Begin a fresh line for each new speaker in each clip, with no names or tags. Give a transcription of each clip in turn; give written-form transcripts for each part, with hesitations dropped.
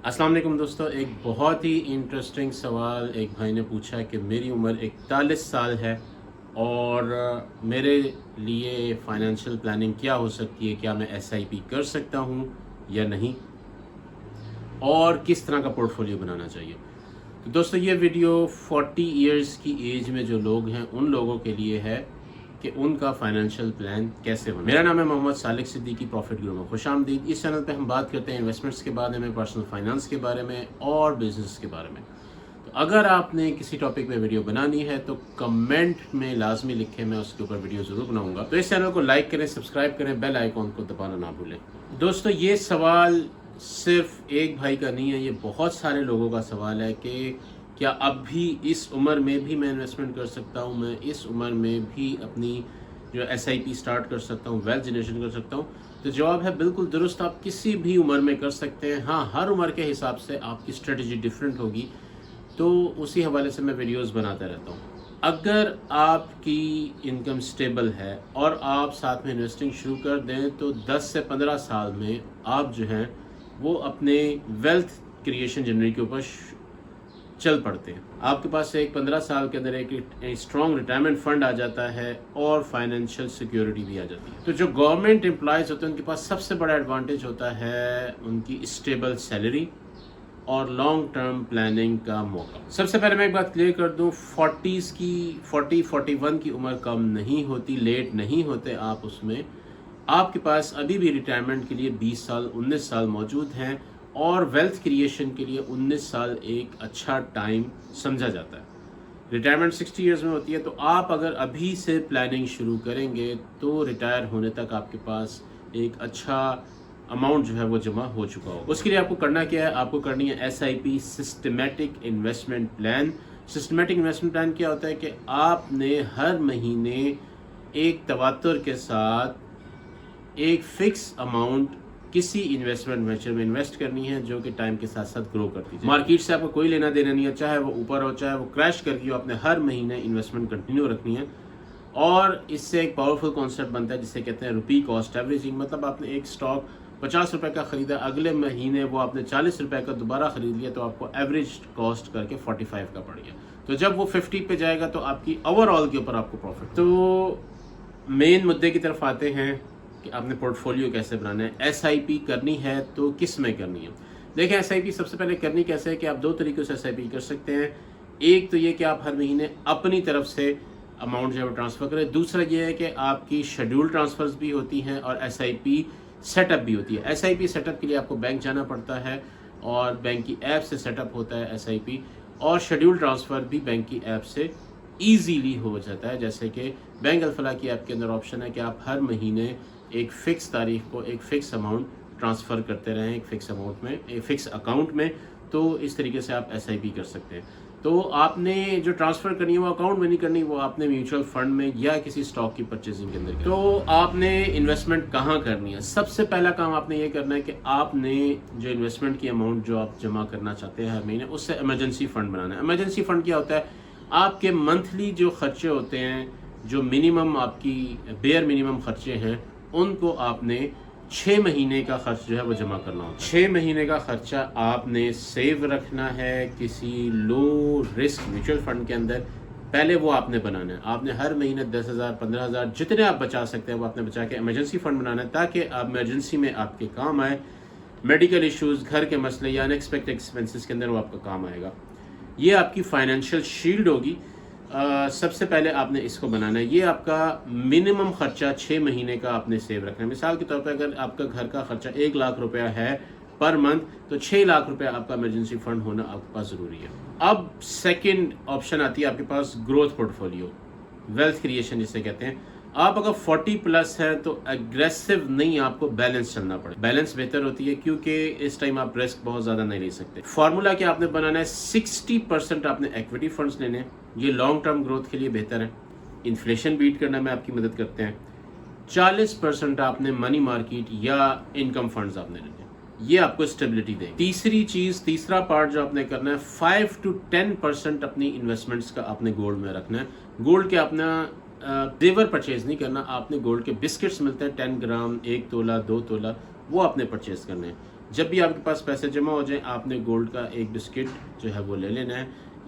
अस्सलाम वालेकुम दोस्तों, एक बहुत ही इंटरेस्टिंग सवाल एक भाई ने पूछा है कि मेरी उम्र 41 साल है और मेरे लिए फ़ाइनेंशियल प्लानिंग क्या हो सकती है, क्या मैं एसआईपी कर सकता हूँ या नहीं, और किस तरह का पोर्टफोलियो बनाना चाहिए। तो दोस्तों, ये वीडियो 40 इयर्स की एज में जो लोग हैं उन लोगों के लिए है कि उनका फाइनेंशियल प्लान कैसे बने। मेरा नाम है मोहम्मद सालिक सिद्दीकी, प्रॉफिट ग्रो में खुशामदीद। इस चैनल पे हम बात करते हैं इन्वेस्टमेंट्स के बारे में, पर्सनल फाइनेंस के बारे में और बिजनेस के बारे में। तो अगर आपने किसी टॉपिक पे वीडियो बनानी है तो कमेंट में लाजमी लिखें, मैं उसके ऊपर वीडियो ज़रूर बनाऊंगा। तो इस चैनल को लाइक करें, सब्सक्राइब करें, बेल आइकॉन को दबाना ना भूलें। दोस्तों, ये सवाल सिर्फ एक भाई का नहीं है, ये बहुत सारे लोगों का सवाल है कि क्या अब भी इस उम्र में भी मैं इन्वेस्टमेंट कर सकता हूँ, मैं इस उम्र में भी अपनी जो एसआईपी स्टार्ट कर सकता हूँ, वेल्थ जनरेशन कर सकता हूँ। तो जवाब है बिल्कुल दुरुस्त, आप किसी भी उम्र में कर सकते हैं। हाँ, हर उम्र के हिसाब से आपकी स्ट्रेटजी डिफरेंट होगी, तो उसी हवाले से मैं वीडियोस बनाता रहता हूँ। अगर आपकी इनकम स्टेबल है और आप साथ में इन्वेस्टिंग शुरू कर दें तो 10 से 15 साल में आप जो हैं वो अपने वेल्थ क्रिएशन जर्नी के ऊपर चल पड़ते हैं। आपके पास एक 15 साल के अंदर एक स्ट्रॉन्ग रिटायरमेंट फंड आ जाता है और फाइनेंशियल सिक्योरिटी भी आ जाती है। तो जो गवर्नमेंट एम्प्लॉयज होते हैं उनके पास सबसे बड़ा एडवांटेज होता है उनकी स्टेबल सैलरी और लॉन्ग टर्म प्लानिंग का मौका। सबसे पहले मैं एक बात क्लियर कर दूं, 41 की उम्र कम नहीं होती, लेट नहीं होते आप उसमें। आपके पास अभी भी रिटायरमेंट के लिए 20 साल 19 साल मौजूद हैं और वेल्थ क्रिएशन के लिए 19 साल एक अच्छा टाइम समझा जाता है। रिटायरमेंट 60 इयर्स में होती है, तो आप अगर अभी से प्लानिंग शुरू करेंगे तो रिटायर होने तक आपके पास एक अच्छा अमाउंट जो है वो जमा हो चुका होगा। उसके लिए आपको करना क्या है, आपको करनी है SIP, systematic investment plan. Systematic investment plan क्या होता है कि आपने हर महीने एक तवातुर के साथ एक फिक्स अमाउंट किसी इन्वेस्टमेंट वेंचर में इन्वेस्ट करनी है जो कि टाइम के साथ साथ ग्रो करती है। मार्केट से आपको कोई लेना देना नहीं है, चाहे वो ऊपर हो चाहे वो क्रैश करके हो, आपने हर महीने इन्वेस्टमेंट कंटिन्यू रखनी है। और इससे एक पावरफुल कॉन्सेप्ट बनता है जिसे कहते हैं रुपी कॉस्ट एवरेजिंग। मतलब आपने एक स्टॉक 50 रुपए का खरीदा, अगले महीने वो आपने 40 रुपए का दोबारा खरीद लिया, तो आपको एवरेज कॉस्ट करके 45 का पड़ गया। तो जब वो 50 पे जाएगा तो आपकी ओवरऑल के ऊपर आपको प्रॉफिट। तो मेन मुद्दे की तरफ आते हैं कि आपने पोर्टफोलियो कैसे बनाना है। एसआईपी करनी है तो किस में करनी है। देखें, एसआईपी सबसे पहले करनी कैसे है कि आप दो तरीक़ों से एसआईपी कर सकते हैं। एक तो ये कि आप हर महीने अपनी तरफ से अमाउंट जो है वो ट्रांसफ़र करें। दूसरा ये है कि आपकी शेड्यूल ट्रांसफ़र्स भी होती हैं और एसआईपी सेटअप भी होती है। एसआईपी सेटअप के लिए आपको बैंक जाना पड़ता है और बैंक की ऐप से सेटअप होता है एसआईपी, और शेड्यूल ट्रांसफ़र भी बैंक की ऐप से ईजीली हो जाता है। जैसे कि बैंक अलफलाह की ऐप के अंदर ऑप्शन है कि आप हर महीने एक फ़िक्स तारीख को एक फ़िक्स अमाउंट ट्रांसफ़र करते रहें एक फ़िक्स अमाउंट में, एक फ़िक्स अकाउंट में। तो इस तरीके से आप एसआईपी कर सकते हैं। तो आपने जो ट्रांसफ़र करनी है वो अकाउंट में नहीं करनी, वो आपने म्यूचुअल फंड में या किसी स्टॉक की परचेजिंग के अंदर। तो आपने इन्वेस्टमेंट कहाँ करनी है। सबसे पहला काम आपने ये करना है कि आपने जो इन्वेस्टमेंट की अमाउंट जो आप जमा करना चाहते हैं हर महीने, उससे इमरजेंसी फ़ंड बनाना है। इमरजेंसी फ़ंड क्या होता है, आपके मंथली जो खर्चे होते हैं, जो मिनिमम आपकी बेयर मिनिमम खर्चे हैं, उनको आपने 6 महीने का खर्च जो है वो जमा करना होता है। 6 महीने का खर्चा आपने सेव रखना है किसी लो रिस्क म्यूचुअल फंड के अंदर। पहले वो आपने बनाना है। आपने हर महीने 10,000 15,000 जितने आप बचा सकते हैं वो आपने बचा के इमरजेंसी फंड बनाना है, ताकि आप इमरजेंसी में आपके काम आए। मेडिकल इश्यूज़, घर के मसले या अनएक्सपेक्टेड एक्सपेंसेस के अंदर वो आपका काम आएगा। ये आपकी फाइनेंशियल शील्ड होगी। सबसे पहले आपने इसको बनाना है। ये आपका मिनिमम खर्चा 6 महीने का आपने सेव रखना है। मिसाल के तौर पे अगर आपका घर का खर्चा 1 लाख रुपया है पर मंथ, तो 6 लाख रुपया आपका इमरजेंसी फंड होना आपके पास ज़रूरी है। अब सेकंड ऑप्शन आती है आपके पास ग्रोथ पोर्टफोलियो, वेल्थ क्रिएशन जिसे कहते हैं। आप अगर 40 प्लस है तो एग्रेसिव नहीं, आपको बैलेंस चलना पड़े। बैलेंस बेहतर होती है क्योंकि इस टाइम आप रिस्क बहुत ज़्यादा नहीं ले सकते। फार्मूला क्या आपने बनाना है, 60% आपने इक्विटी फंड्स लेने हैं, ये लॉन्ग टर्म ग्रोथ के लिए बेहतर है, इन्फ्लेशन बीट करने में आपकी मदद करते हैं। 40% आपने मनी मार्केट या इनकम फंड्स आपने लेने, ये आपको स्टेबिलिटी देंगे। तीसरा पार्ट जो आपने करना है, 5 to 10% अपनी इन्वेस्टमेंट्स का आपने गोल्ड में रखना है। गोल्ड के अपना जेवर परचेज नहीं करना, आपने गोल्ड के बिस्किट्स मिलते हैं 10 ग्राम, 1 तोला, 2 तोला, वो आपने परचेज करने हैं। جب بھی آپ کے پاس پیسے جمع ہو جائیں آپ نے گولڈ کا ایک بسکٹ جو ہے وہ لے لینا ہے.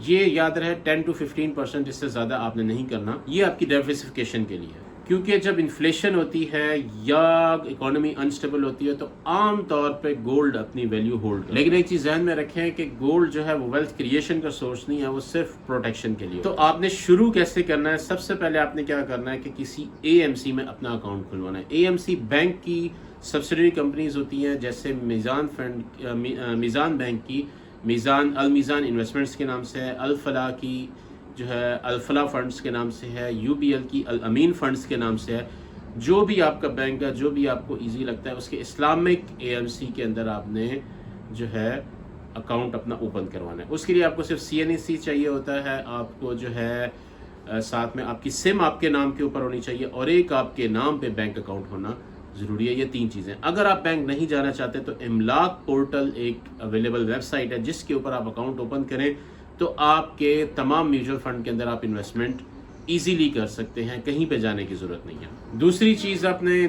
یہ یاد رہے 10 to 15%، اس سے زیادہ آپ نے نہیں کرنا. یہ آپ کی ڈائیورسفیکیشن کے لیے ہے، کیونکہ جب انفلیشن ہوتی ہے یا اکانومی انسٹیبل ہوتی ہے تو عام طور پہ گولڈ اپنی ویلیو ہولڈ کرتا ہے. لیکن ایک چیز ذہن میں رکھیں کہ گولڈ جو ہے وہ ویلتھ کریشن کا سورس نہیں ہے، وہ صرف پروٹیکشن کے لیے. تو آپ نے شروع کیسے کرنا ہے؟ سب سے پہلے آپ نے کیا کرنا ہے کہ کسی اے ایم سی میں اپنا اکاؤنٹ کھلوانا ہے. اے ایم سی بینک کی سبسڈری کمپنیز ہوتی ہیں، جیسے میزان بینک کی المیزان انویسٹمنٹس کے نام سے ہے، الفلاح کی جو ہے الفلاح فنڈز کے نام سے ہے، یو بی ایل کی الامین فنڈز کے نام سے ہے. جو بھی آپ کا بینک ہے، جو بھی آپ کو ایزی لگتا ہے، اس کے اسلامک اے ایم سی کے اندر آپ نے جو ہے اکاؤنٹ اپنا اوپن کروانا ہے. اس کے لیے آپ کو صرف سی این ای سی چاہیے ہوتا ہے، آپ کو جو ہے ساتھ میں آپ کی سم آپ کے نام کے اوپر ہونی چاہیے، اور ایک آپ کے نام پہ بینک اکاؤنٹ ہونا ضروری ہے. یہ 3 چیزیں. اگر آپ بینک نہیں جانا چاہتے تو املاک پورٹل ایک اویلیبل ویب سائٹ ہے جس کے اوپر آپ اکاؤنٹ اوپن کریں تو آپ کے تمام میوچل فنڈ کے اندر آپ انویسٹمنٹ ایزیلی کر سکتے ہیں، کہیں پہ جانے کی ضرورت نہیں ہے. دوسری چیز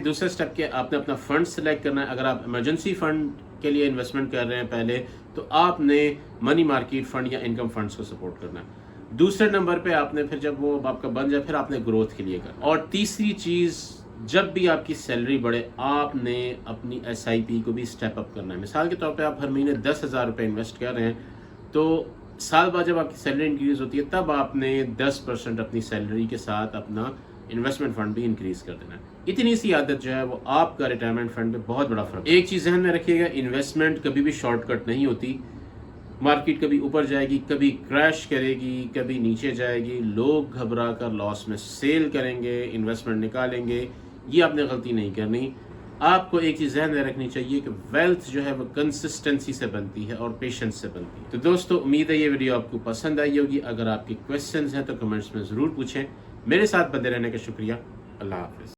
دوسرے سٹیپ کے آپ نے اپنا فنڈ سلیکٹ کرنا ہے. اگر آپ ایمرجنسی فنڈ کے لیے انویسٹمنٹ کر رہے ہیں پہلے تو آپ نے منی مارکیٹ فنڈ یا انکم فنڈز کو سپورٹ کرنا ہے. دوسرے نمبر پہ آپ نے پھر جب وہ آپ کا بن جائے پھر آپ نے گروتھ کے لیے کرنا. اور تیسری چیز، جب بھی آپ کی سیلری بڑھے آپ نے اپنی ایس آئی پی کو بھی سٹیپ اپ کرنا ہے. مثال کے طور پہ آپ ہر مہینے 10,000 روپے انویسٹ کر رہے ہیں تو سال بعد جب آپ کی سیلری انکریز ہوتی ہے تب آپ نے 10% اپنی سیلری کے ساتھ اپنا انویسٹمنٹ فنڈ بھی انکریز کر دینا ہے. اتنی سی عادت جو ہے وہ آپ کا ریٹائرمنٹ فنڈ پہ بہت بڑا فرق. ایک چیز ذہن میں رکھیے گا، انویسٹمنٹ کبھی بھی شارٹ کٹ نہیں ہوتی. مارکیٹ کبھی اوپر جائے گی، کبھی کریش کرے گی، کبھی نیچے جائے گی. لوگ گھبرا کر لاس میں سیل کریں گے، انویسٹمنٹ نکالیں گے. یہ آپ نے غلطی نہیں کرنی. آپ کو ایک چیز ذہن میں رکھنی چاہیے کہ ویلتھ جو ہے وہ کنسسٹنسی سے بنتی ہے اور پیشنس سے بنتی ہے. تو دوستو امید ہے یہ ویڈیو آپ کو پسند آئی ہوگی. اگر آپ کے کویسچنز ہیں تو کمنٹس میں ضرور پوچھیں. میرے ساتھ بنے رہنے کا شکریہ. اللہ حافظ.